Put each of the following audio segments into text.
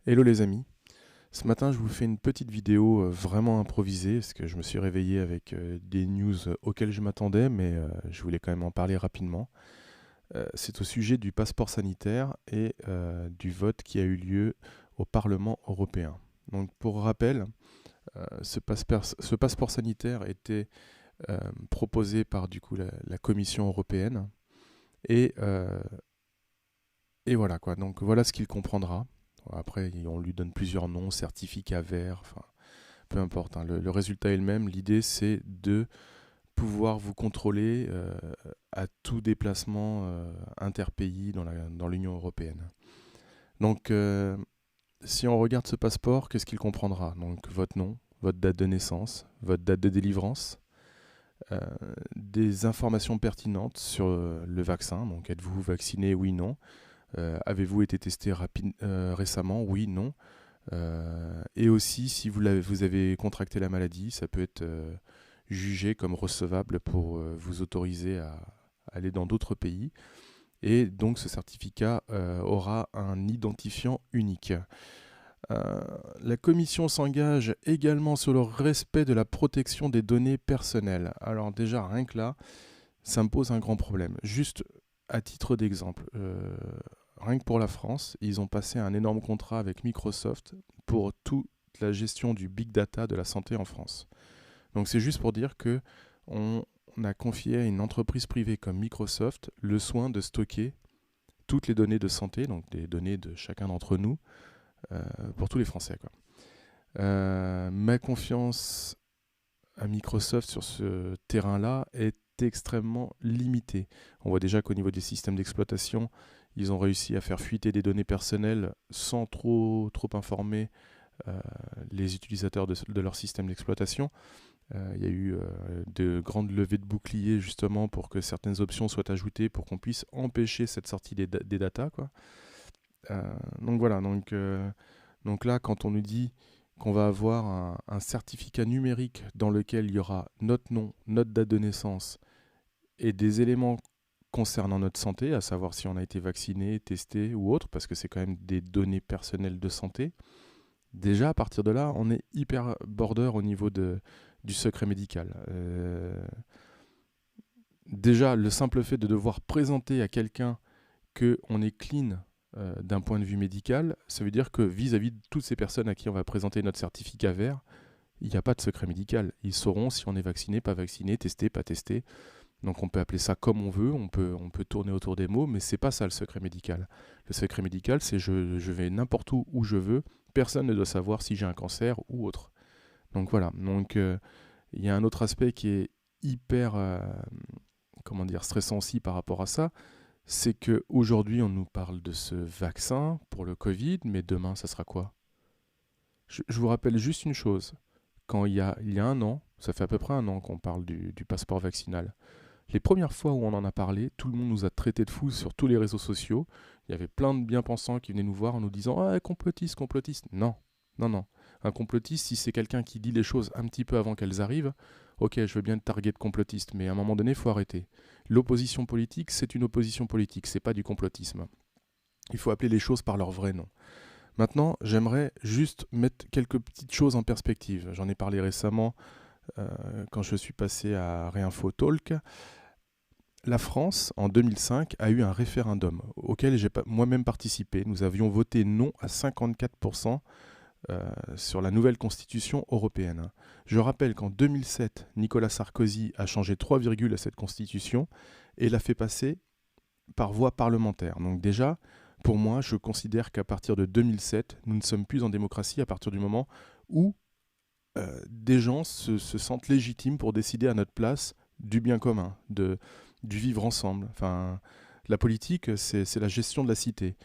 Hello les amis, ce matin je vous fais une petite vidéo vraiment improvisée parce que je me suis réveillé avec des news auxquelles je m'attendais mais je voulais quand même en parler rapidement. C'est au sujet du passeport sanitaire et du vote qui a eu lieu au Parlement européen. Donc pour rappel, ce passeport sanitaire était proposé par du coup la Commission européenne et, euh, et voilà quoi, donc voilà ce qu'il comprendra. Après, on lui donne plusieurs noms, certificat vert, enfin, peu importe, hein, le résultat est le même. L'idée, c'est de pouvoir vous contrôler à tout déplacement interpays dans l'Union européenne. Donc, si on regarde ce passeport, qu'est-ce qu'il comprendra? Donc, votre nom, votre date de naissance, votre date de délivrance, euh, des informations pertinentes sur le vaccin. Donc, êtes-vous vacciné? Oui, non. Avez-vous été testé récemment? Oui, non. Et aussi, si vous avez contracté la maladie, ça peut être jugé comme recevable pour vous autoriser à aller dans d'autres pays. Et donc ce certificat aura un identifiant unique. Euh, la Commission s'engage également sur le respect de la protection des données personnelles. Alors déjà, rien que là, ça me pose un grand problème. Juste à titre d'exemple, rien que pour la France, ils ont passé un énorme contrat avec Microsoft pour toute la gestion du big data de la santé en France. Donc c'est juste pour dire que on a confié à une entreprise privée comme Microsoft le soin de stocker toutes les données de santé, donc des données de chacun d'entre nous, pour tous les Français, quoi. Ma confiance à Microsoft sur ce terrain-là est extrêmement limitée. On voit déjà qu'au niveau des systèmes d'exploitation, ils ont réussi à faire fuiter des données personnelles sans trop informer euh, les utilisateurs de leur système d'exploitation. Il y a eu de grandes levées de boucliers justement pour que certaines options soient ajoutées pour qu'on puisse empêcher cette sortie des datas, quoi. Donc voilà, donc là, quand on nous dit qu'on va avoir un certificat numérique dans lequel il y aura notre nom, notre date de naissance et des éléments concernant notre santé, à savoir si on a été vacciné, testé ou autre, parce que c'est quand même des données personnelles de santé, déjà à partir de là, on est hyper border au niveau du secret médical. Déjà, le simple fait de devoir présenter à quelqu'un qu'on est clean d'un point de vue médical, ça veut dire que vis-à-vis de toutes ces personnes à qui on va présenter notre certificat vert, il n'y a pas de secret médical. Ils sauront si on est vacciné, pas vacciné, testé, pas testé. Donc on peut appeler ça comme on veut, on peut tourner autour des mots, mais c'est pas ça le secret médical. Le secret médical, c'est je vais n'importe où je veux, personne ne doit savoir si j'ai un cancer ou autre. Donc voilà, donc il y a un autre aspect qui est hyper comment dire, stressant aussi par rapport à ça, c'est qu'aujourd'hui on nous parle de ce vaccin pour le Covid, mais demain ça sera quoi? Je vous rappelle juste une chose, quand il y a un an, ça fait à peu près un an qu'on parle du passeport vaccinal. Les premières fois où on en a parlé, tout le monde nous a traités de fous sur tous les réseaux sociaux. Il y avait plein de bien-pensants qui venaient nous voir en nous disant «Ah, complotiste, complotiste». Non, non, non. Un complotiste, si c'est quelqu'un qui dit les choses un petit peu avant qu'elles arrivent, ok, je veux bien te targuer de complotiste, mais à un moment donné, il faut arrêter. L'opposition politique, c'est une opposition politique, c'est pas du complotisme. Il faut appeler les choses par leur vrai nom. Maintenant, j'aimerais juste mettre quelques petites choses en perspective. J'en ai parlé récemment quand je suis passé à Réinfo Talk. La France, en 2005, a eu un référendum auquel j'ai moi-même participé. Nous avions voté non à 54% sur la nouvelle constitution européenne. Je rappelle qu'en 2007, Nicolas Sarkozy a changé 3 virgules à cette constitution et l'a fait passer par voie parlementaire. Donc déjà, pour moi, je considère qu'à partir de 2007, nous ne sommes plus en démocratie à partir du moment où des gens se sentent légitimes pour décider à notre place du bien commun, du vivre ensemble. Enfin, la politique, c'est la gestion de la cité.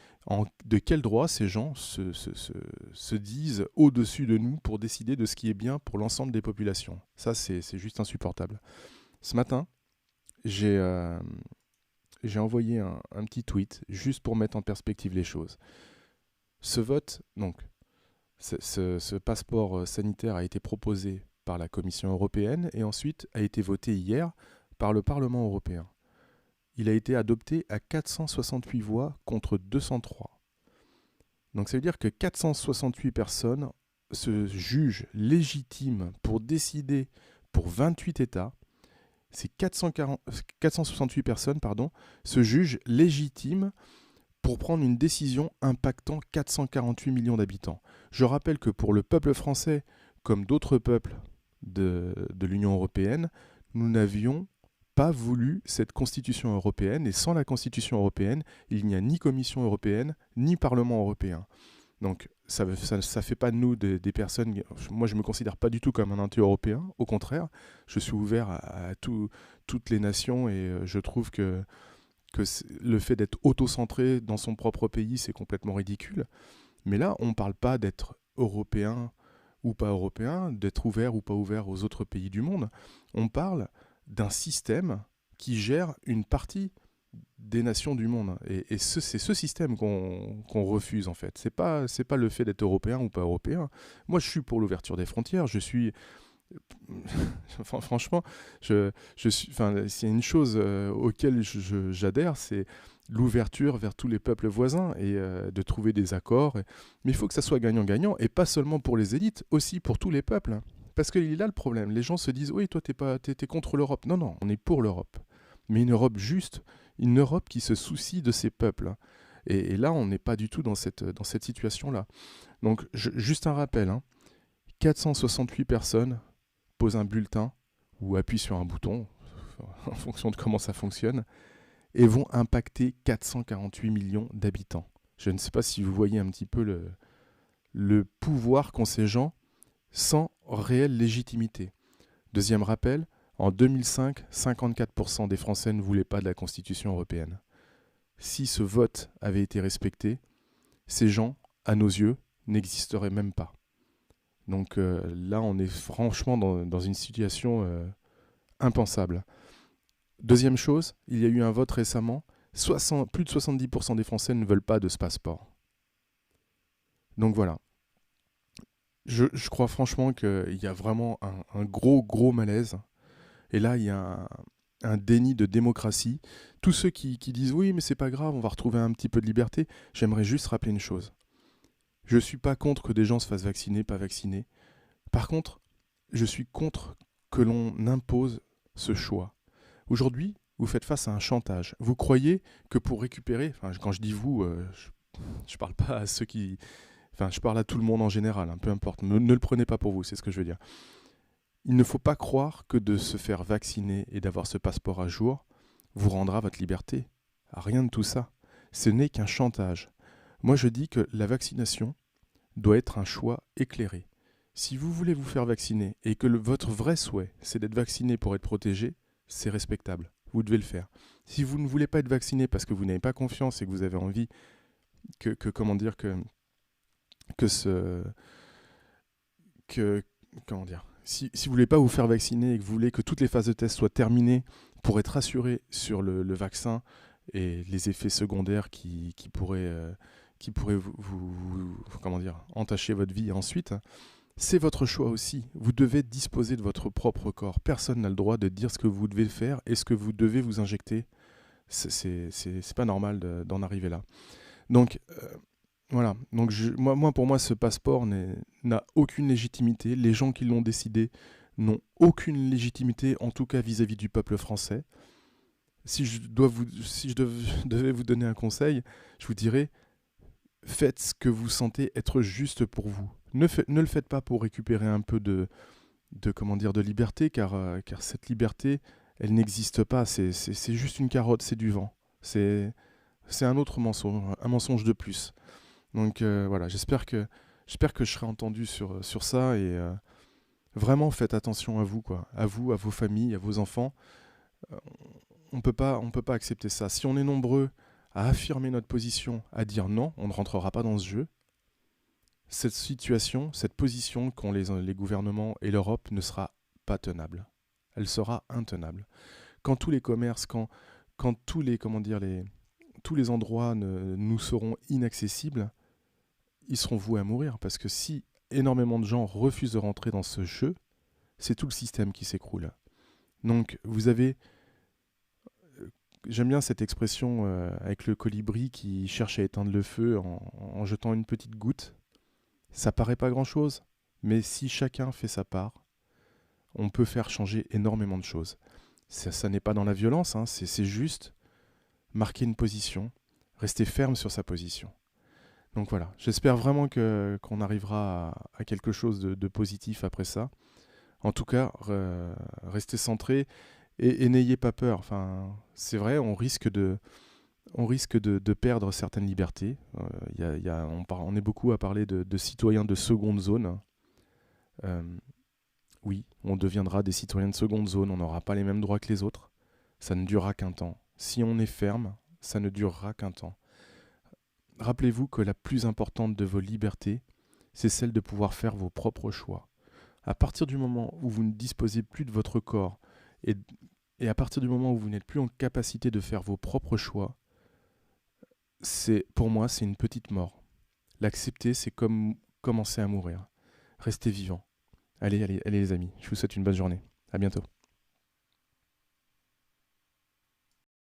De quel droit ces gens se disent au-dessus de nous pour décider de ce qui est bien pour l'ensemble des populations? Ça, c'est juste insupportable. Ce matin, j'ai j'ai envoyé un petit tweet juste pour mettre en perspective les choses. Ce vote, donc, ce passeport sanitaire a été proposé par la Commission européenne et ensuite a été voté hier par le Parlement européen. Il a été adopté à 468 voix contre 203. Donc ça veut dire que 468 personnes se jugent légitimes pour décider pour 28 États. Ces 468 personnes se jugent légitimes pour prendre une décision impactant 448 millions d'habitants. Je rappelle que pour le peuple français, comme d'autres peuples de l'Union européenne, nous n'avions pas voulu cette constitution européenne, et sans la constitution européenne, il n'y a ni Commission européenne, ni Parlement européen. Donc ça fait pas de nous des personnes... Moi, je ne me considère pas du tout comme un anti-européen, au contraire. Je suis ouvert à toutes les nations, et je trouve que le fait d'être auto-centré dans son propre pays, c'est complètement ridicule. Mais là, on ne parle pas d'être européen ou pas européen, d'être ouvert ou pas ouvert aux autres pays du monde. On parle d'un système qui gère une partie des nations du monde. Et c'est ce système qu'on refuse, en fait. C'est pas le fait d'être européen ou pas européen. Moi, je suis pour l'ouverture des frontières. Je suis... Franchement, s'il y a une chose auquel j'adhère, c'est l'ouverture vers tous les peuples voisins et de trouver des accords. Mais il faut que ça soit gagnant-gagnant, et pas seulement pour les élites, aussi pour tous les peuples. Parce qu'il est là le problème. Les gens se disent « Oui, toi, t'es contre l'Europe. » Non, non, on est pour l'Europe. Mais une Europe juste, une Europe qui se soucie de ses peuples. Et là, on n'est pas du tout dans cette situation-là. Donc, juste un rappel, 468 personnes posent un bulletin ou appuient sur un bouton, en fonction de comment ça fonctionne, et vont impacter 448 millions d'habitants. Je ne sais pas si vous voyez un petit peu le pouvoir qu'ont ces gens sans réelle légitimité. Deuxième rappel, en 2005, 54% des Français ne voulaient pas de la Constitution européenne. Si ce vote avait été respecté, ces gens, à nos yeux, n'existeraient même pas. Donc là, on est franchement dans une situation impensable. Deuxième chose, il y a eu un vote récemment, plus de 70% des Français ne veulent pas de ce passeport. Donc voilà. Je crois franchement qu'il y a vraiment un gros malaise. Et là, il y a un déni de démocratie. Tous ceux qui disent « Oui, mais c'est pas grave, on va retrouver un petit peu de liberté », j'aimerais juste rappeler une chose. Je ne suis pas contre que des gens se fassent vacciner, pas vacciner. Par contre, je suis contre que l'on impose ce choix. Aujourd'hui, vous faites face à un chantage. Vous croyez que pour récupérer, quand je dis vous, je parle pas à ceux qui... je parle à tout le monde en général, peu importe. Ne le prenez pas pour vous, c'est ce que je veux dire. Il ne faut pas croire que de se faire vacciner et d'avoir ce passeport à jour vous rendra votre liberté. Rien de tout ça. Ce n'est qu'un chantage. Moi, je dis que la vaccination doit être un choix éclairé. Si vous voulez vous faire vacciner et que votre vrai souhait, c'est d'être vacciné pour être protégé, c'est respectable. Vous devez le faire. Si vous ne voulez pas être vacciné parce que vous n'avez pas confiance et que vous avez envie si vous voulez pas vous faire vacciner et que vous voulez que toutes les phases de test soient terminées pour être assuré sur le vaccin et les effets secondaires qui pourraient entacher votre vie ensuite, c'est votre choix aussi. Vous devez disposer de votre propre corps. Personne n'a le droit de dire ce que vous devez faire et ce que vous devez vous injecter. C'est pas normal d'en arriver là. Donc, voilà. Donc, pour moi, ce passeport n'a aucune légitimité. Les gens qui l'ont décidé n'ont aucune légitimité, en tout cas vis-à-vis du peuple français. Si je devais vous donner un conseil, je vous dirais, faites ce que vous sentez être juste pour vous. Ne le faites pas pour récupérer un peu de liberté, car cette liberté, elle n'existe pas. C'est juste une carotte, c'est du vent. C'est un autre mensonge, un mensonge de plus. Donc voilà, j'espère que je serai entendu sur ça, et vraiment faites attention à vous, quoi. À vous, à vos familles, à vos enfants. On peut pas accepter ça. Si on est nombreux à affirmer notre position, à dire non, on ne rentrera pas dans ce jeu. Cette situation, cette position qu'ont les gouvernements et l'Europe ne sera pas tenable. Elle sera intenable. Quand tous les commerces, quand tous les endroits nous seront inaccessibles, ils seront voués à mourir. Parce que si énormément de gens refusent de rentrer dans ce jeu, c'est tout le système qui s'écroule. Donc vous avez J'aime bien cette expression avec le colibri qui cherche à éteindre le feu en jetant une petite goutte. Ça paraît pas grand-chose, mais si chacun fait sa part, on peut faire changer énormément de choses. Ça n'est pas dans la violence, hein, c'est juste marquer une position, rester ferme sur sa position. Donc voilà, j'espère vraiment qu'on arrivera à quelque chose de positif après ça. En tout cas, restez centré et n'ayez pas peur. Enfin, c'est vrai, on risque de perdre certaines libertés. On est beaucoup à parler de citoyens de seconde zone. Euh, oui, on deviendra des citoyens de seconde zone, on n'aura pas les mêmes droits que les autres. Ça ne durera qu'un temps. Si on est ferme, ça ne durera qu'un temps. Rappelez-vous que la plus importante de vos libertés, c'est celle de pouvoir faire vos propres choix. À partir du moment où vous ne disposez plus de votre corps et, et à partir du moment où vous n'êtes plus en capacité de faire vos propres choix, pour moi, c'est une petite mort. L'accepter, c'est comme commencer à mourir. Restez vivant. Allez, allez, allez les amis, je vous souhaite une bonne journée. À bientôt.